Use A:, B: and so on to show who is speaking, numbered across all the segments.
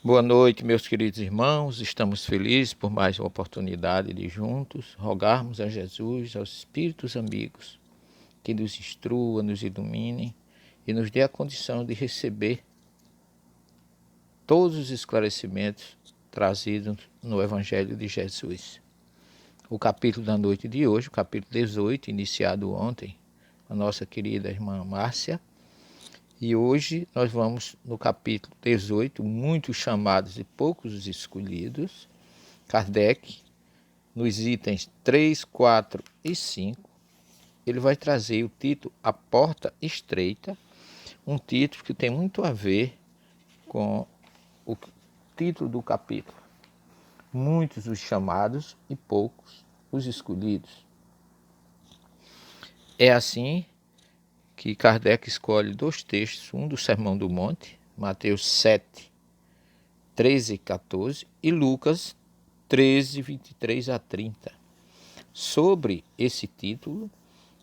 A: Boa noite, meus queridos irmãos. Estamos felizes por mais uma oportunidade de juntos rogarmos a Jesus, aos Espíritos amigos, que nos instrua, nos ilumine e nos dê a condição de receber todos os esclarecimentos trazidos no Evangelho de Jesus. O capítulo da noite de hoje, o capítulo 18, iniciado ontem, a nossa querida irmã Márcia. E hoje nós vamos no capítulo 18, muitos chamados e poucos os escolhidos. Kardec, nos itens 3, 4 e 5, ele vai trazer o título A Porta Estreita, um título que tem muito a ver com o título do capítulo. Muitos os chamados e poucos os escolhidos. É assim que Kardec escolhe dois textos, um do Sermão do Monte, Mateus 7, 13 e 14, e Lucas 13, 23 a 30. Sobre esse título,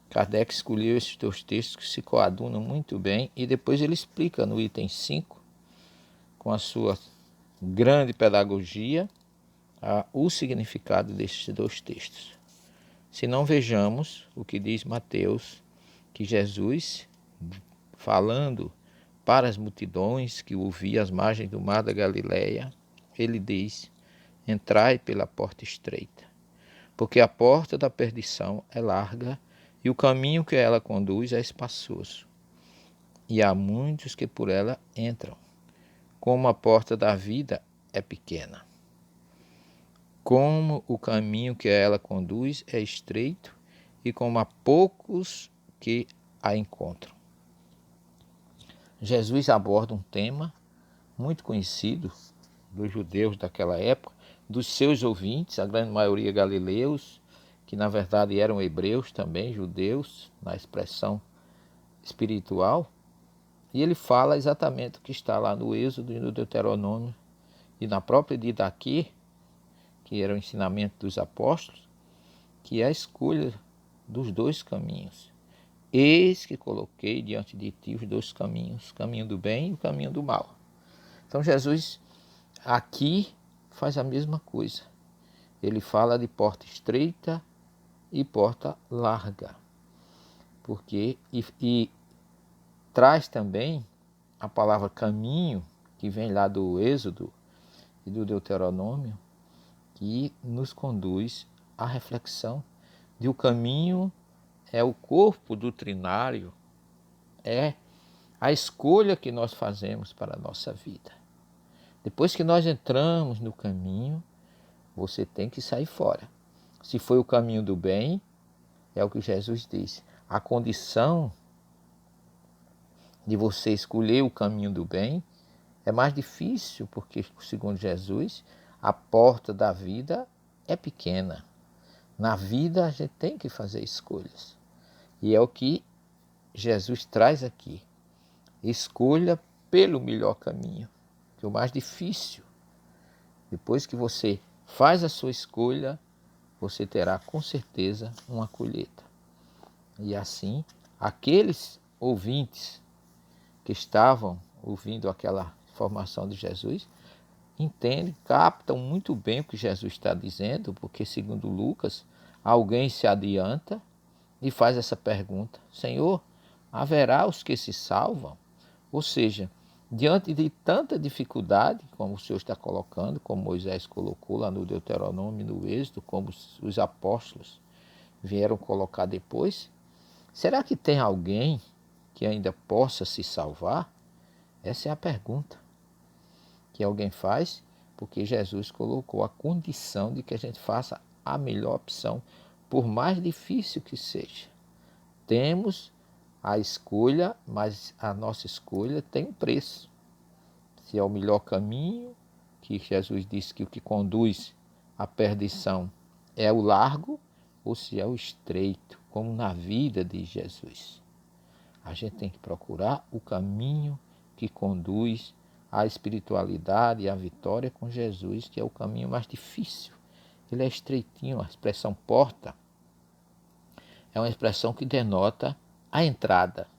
A: Kardec escolheu esses dois textos que se coadunam muito bem e depois ele explica no item 5, com a sua grande pedagogia, o significado desses dois textos. Se não vejamos o que diz Mateus, que Jesus, falando para as multidões que ouviam às margens do mar da Galileia, ele diz: entrai pela porta estreita, porque a porta da perdição é larga e o caminho que ela conduz é espaçoso, e há muitos que por ela entram. Como a porta da vida é pequena, como o caminho que ela conduz é estreito, e como há poucos que a encontram. Jesus aborda um tema muito conhecido dos judeus daquela época, dos seus ouvintes, a grande maioria galileus, que na verdade eram hebreus também, judeus, na expressão espiritual, e ele fala exatamente o que está lá no Êxodo e no Deuteronômio, e na própria Didaquê, que era o ensinamento dos apóstolos, que é a escolha dos dois caminhos. Eis que coloquei diante de ti os dois caminhos, o caminho do bem e o caminho do mal. Então Jesus aqui faz a mesma coisa. Ele fala de porta estreita e porta larga. Porque e traz também a palavra caminho, que vem lá do Êxodo e do Deuteronômio, que nos conduz à reflexão de o caminho é o corpo doutrinário, é a escolha que nós fazemos para a nossa vida. Depois que nós entramos no caminho, você tem que sair fora. Se foi o caminho do bem, é o que Jesus disse. A condição de você escolher o caminho do bem é mais difícil, porque, segundo Jesus, a porta da vida é pequena. Na vida a gente tem que fazer escolhas. E é o que Jesus traz aqui. Escolha pelo melhor caminho, que é o mais difícil. Depois que você faz a sua escolha, você terá com certeza uma colheita. E assim, aqueles ouvintes que estavam ouvindo aquela informação de Jesus, entendem, captam muito bem o que Jesus está dizendo, porque segundo Lucas, alguém se adianta e faz essa pergunta: Senhor, haverá os que se salvam? Ou seja, diante de tanta dificuldade, como o Senhor está colocando, como Moisés colocou lá no Deuteronômio, no Êxodo, como os apóstolos vieram colocar depois, será que tem alguém que ainda possa se salvar? Essa é a pergunta que alguém faz, porque Jesus colocou a condição de que a gente faça a melhor opção, por mais difícil que seja. Temos a escolha, mas a nossa escolha tem um preço. Se é o melhor caminho, que Jesus disse que o que conduz à perdição é o largo, ou se é o estreito, como na vida de Jesus. A gente tem que procurar o caminho que conduz à espiritualidade e à vitória com Jesus, que é o caminho mais difícil. Ele é estreitinho, a expressão porta é uma expressão que denota a entrada.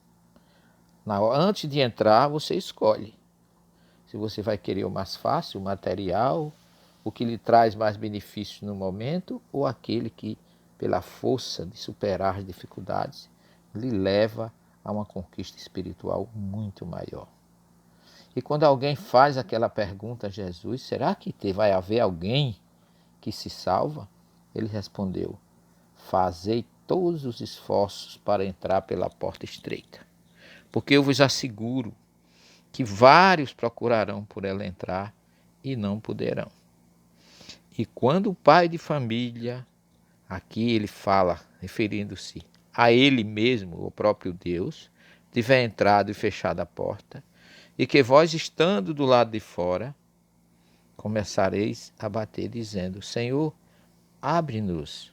A: Antes de entrar, você escolhe se você vai querer o mais fácil, o material, o que lhe traz mais benefícios no momento, ou aquele que, pela força de superar as dificuldades, lhe leva a uma conquista espiritual muito maior. E quando alguém faz aquela pergunta a Jesus, será que vai haver alguém que se salva? Ele respondeu: fazei todos os esforços para entrar pela porta estreita, porque eu vos asseguro que vários procurarão por ela entrar e não poderão. E quando o pai de família, aqui ele fala, referindo-se a ele mesmo, o próprio Deus, tiver entrado e fechado a porta, e que vós, estando do lado de fora, começareis a bater, dizendo: Senhor, abre-nos.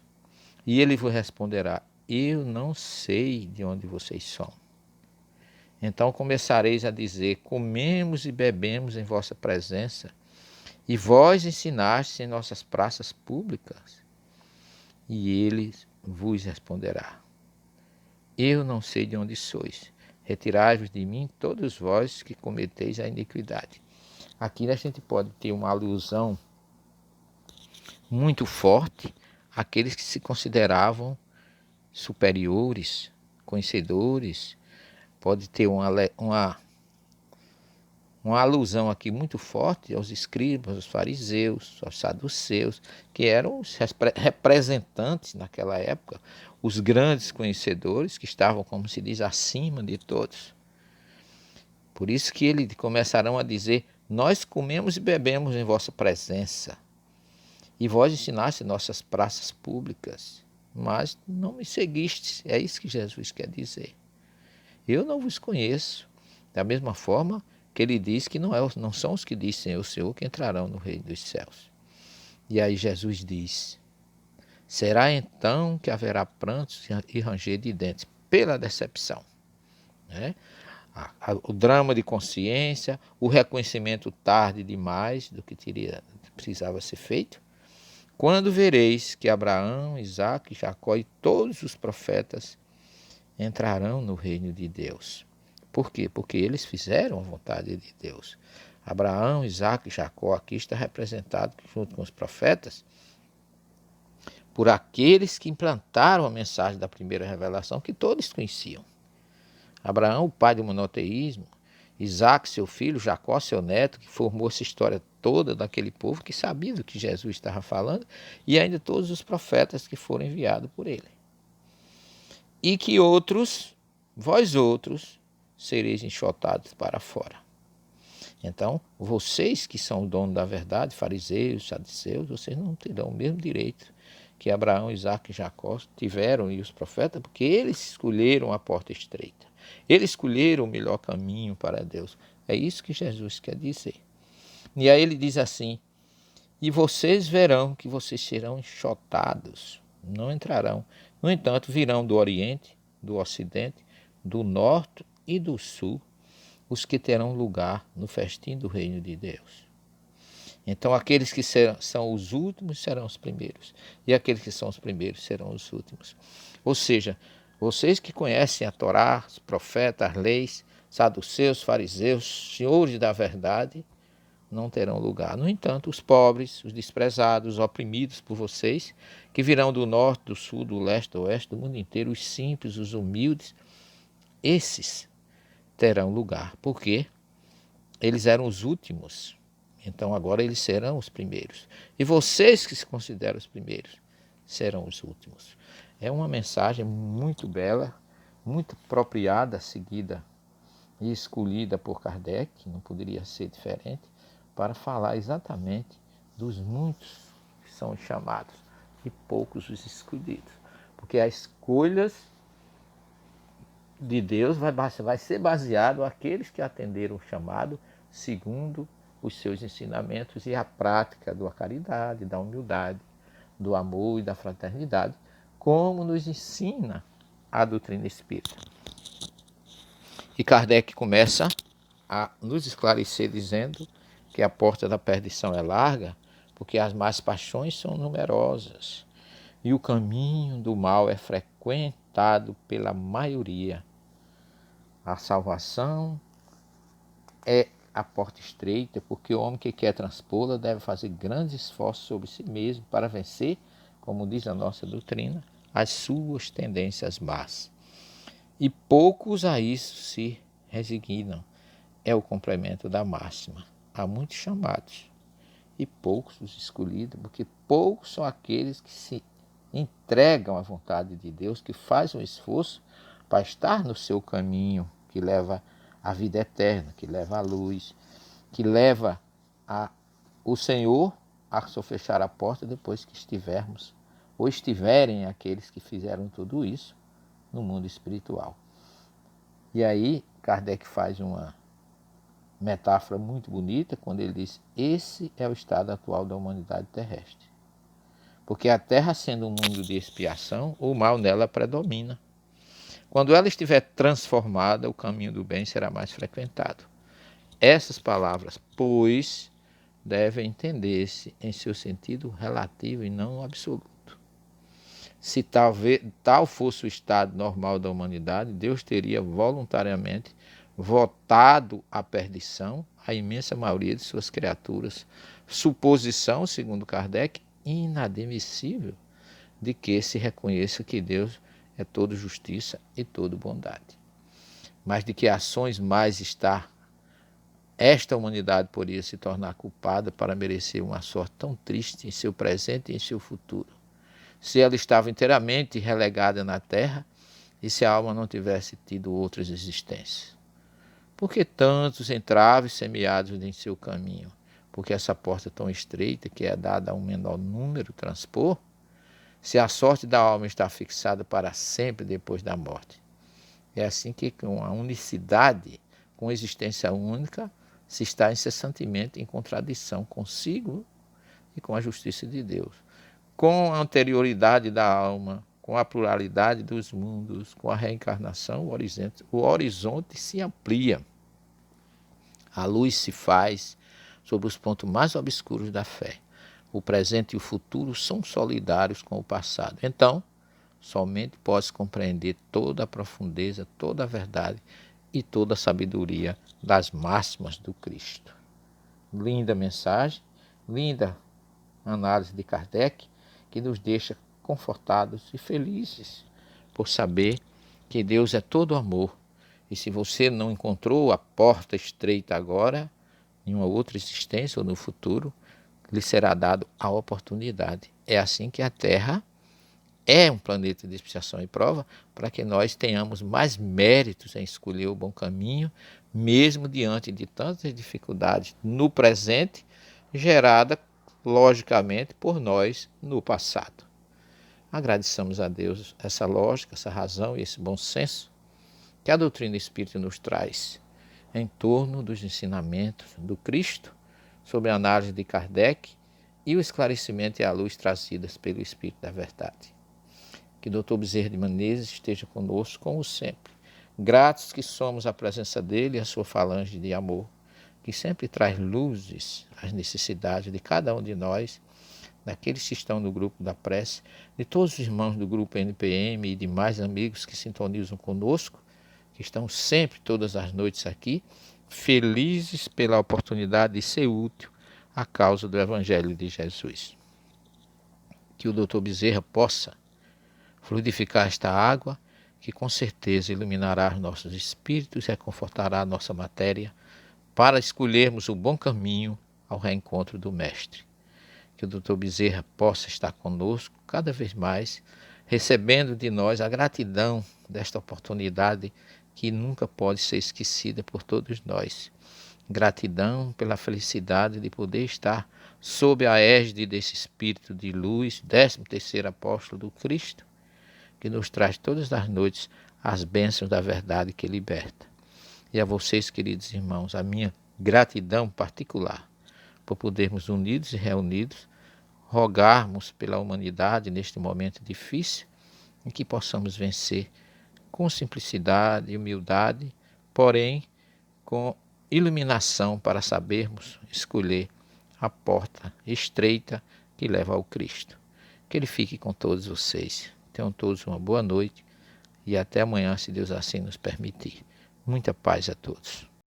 A: E ele vos responderá: eu não sei de onde vocês são. Então começareis a dizer: comemos e bebemos em vossa presença, e vós ensinastes em nossas praças públicas. E ele vos responderá: eu não sei de onde sois. Retirai-vos de mim, todos vós que cometeis a iniquidade. Aqui a gente pode ter uma alusão muito forte àqueles que se consideravam superiores, conhecedores. Pode ter uma alusão aqui muito forte aos escribas, aos fariseus, aos saduceus, que eram os representantes naquela época, os grandes conhecedores que estavam, como se diz, acima de todos. Por isso que eles começarão a dizer: nós comemos e bebemos em vossa presença, e vós ensinaste nossas praças públicas, mas não me seguistes. É isso que Jesus quer dizer. Eu não vos conheço. Da mesma forma que ele diz que não são os que dizem Senhor, Senhor que entrarão no reino dos céus. E aí Jesus diz: será então que haverá prantos e ranger de dentes pela decepção, né? O drama de consciência, o reconhecimento tarde demais do que precisava ser feito. Quando vereis que Abraão, Isaque, Jacó e todos os profetas entrarão no reino de Deus. Por quê? Porque eles fizeram a vontade de Deus. Abraão, Isaque e Jacó aqui está representado junto com os profetas por aqueles que implantaram a mensagem da primeira revelação que todos conheciam. Abraão, o pai do monoteísmo, Isaque, seu filho, Jacó, seu neto, que formou essa história toda daquele povo que sabia do que Jesus estava falando, e ainda todos os profetas que foram enviados por ele. E que outros, vós outros, sereis enxotados para fora. Então, vocês que são o dono da verdade, fariseus, saduceus, vocês não terão o mesmo direito que Abraão, Isaque e Jacó tiveram e os profetas, porque eles escolheram a porta estreita. Eles escolheram o melhor caminho para Deus. É isso que Jesus quer dizer. E aí ele diz assim: e vocês verão que vocês serão enxotados, não entrarão. No entanto, virão do Oriente, do Ocidente, do Norte e do Sul, os que terão lugar no festim do reino de Deus. Então, aqueles que são os últimos serão os primeiros, e aqueles que são os primeiros serão os últimos. Ou seja, vocês que conhecem a Torá, os profetas, as leis, saduceus, fariseus, senhores da verdade, não terão lugar. No entanto, os pobres, os desprezados, os oprimidos por vocês, que virão do norte, do sul, do leste, do oeste, do mundo inteiro, os simples, os humildes, esses terão lugar. Por quê? Eles eram os últimos. Então agora eles serão os primeiros. E vocês que se consideram os primeiros serão os últimos. É uma mensagem muito bela, muito apropriada, seguida e escolhida por Kardec, não poderia ser diferente, para falar exatamente dos muitos que são os chamados e poucos os escolhidos. Porque as escolhas de Deus vai ser baseado naqueles que atenderam o chamado segundo os seus ensinamentos e a prática da caridade, da humildade, do amor e da fraternidade, como nos ensina a doutrina espírita. E Kardec começa a nos esclarecer dizendo que a porta da perdição é larga, porque as más paixões são numerosas e o caminho do mal é frequentado pela maioria. A salvação é a porta estreita, porque o homem que quer transpô-la deve fazer grandes esforços sobre si mesmo para vencer, como diz a nossa doutrina, as suas tendências más. E poucos a isso se resignam. É o complemento da máxima. Há muitos chamados e poucos os escolhidos, porque poucos são aqueles que se entregam à vontade de Deus, que fazem um esforço para estar no seu caminho, que leva à vida eterna, que leva à luz, que leva o Senhor a só fechar a porta depois que estivermos, ou estiverem aqueles que fizeram tudo isso no mundo espiritual. E aí Kardec faz uma metáfora muito bonita quando ele diz: esse é o estado atual da humanidade terrestre. Porque a Terra, sendo um mundo de expiação, o mal nela predomina. Quando ela estiver transformada, o caminho do bem será mais frequentado. Essas palavras, pois, devem entender-se em seu sentido relativo e não absoluto. Se tal fosse o estado normal da humanidade, Deus teria voluntariamente votado à perdição a imensa maioria de suas criaturas. Suposição, segundo Kardec, inadmissível de que se reconheça que Deus é todo justiça e todo bondade. Mas de que ações mais esta humanidade poderia se tornar culpada para merecer uma sorte tão triste em seu presente e em seu futuro, se ela estava inteiramente relegada na terra e se a alma não tivesse tido outras existências. Por que tantos entraves semeados em seu caminho? Porque essa porta tão estreita, que é dada a um menor número transpor, se a sorte da alma está fixada para sempre depois da morte. É assim que com a unicidade, com existência única, se está incessantemente em contradição consigo e com a justiça de Deus. Com a anterioridade da alma, com a pluralidade dos mundos, com a reencarnação, o horizonte se amplia. A luz se faz sobre os pontos mais obscuros da fé. O presente e o futuro são solidários com o passado. Então, somente pode compreender toda a profundeza, toda a verdade e toda a sabedoria das máximas do Cristo. Linda mensagem, linda análise de Kardec, que nos deixa confortados e felizes por saber que Deus é todo amor. E se você não encontrou a porta estreita agora, em uma outra existência ou no futuro, lhe será dado a oportunidade. É assim que a Terra é um planeta de expiação e prova, para que nós tenhamos mais méritos em escolher o bom caminho, mesmo diante de tantas dificuldades no presente, gerada, logicamente, por nós no passado. Agradeçamos a Deus essa lógica, essa razão e esse bom senso que a doutrina espírita nos traz em torno dos ensinamentos do Cristo, sobre a análise de Kardec e o esclarecimento e a luz trazidas pelo Espírito da Verdade. Que o Dr. Bezerra de Menezes esteja conosco, como sempre. Gratos que somos à presença dele e à sua falange de amor, que sempre traz luzes às necessidades de cada um de nós, daqueles que estão no grupo da prece, de todos os irmãos do grupo NPM e demais amigos que sintonizam conosco, que estão sempre, todas as noites aqui, felizes pela oportunidade de ser útil à causa do Evangelho de Jesus. Que o Dr. Bezerra possa fluidificar esta água, que com certeza iluminará os nossos espíritos e reconfortará a nossa matéria, para escolhermos o bom caminho ao reencontro do Mestre. Que o Dr. Bezerra possa estar conosco cada vez mais, recebendo de nós a gratidão desta oportunidade que nunca pode ser esquecida por todos nós. Gratidão pela felicidade de poder estar sob a égide desse Espírito de luz, 13º apóstolo do Cristo, que nos traz todas as noites as bênçãos da verdade que liberta. E a vocês, queridos irmãos, a minha gratidão particular por podermos unidos e reunidos rogarmos pela humanidade neste momento difícil, em que possamos vencer com simplicidade e humildade, porém com iluminação para sabermos escolher a porta estreita que leva ao Cristo. Que Ele fique com todos vocês. Tenham todos uma boa noite e até amanhã, se Deus assim nos permitir. Muita paz a todos.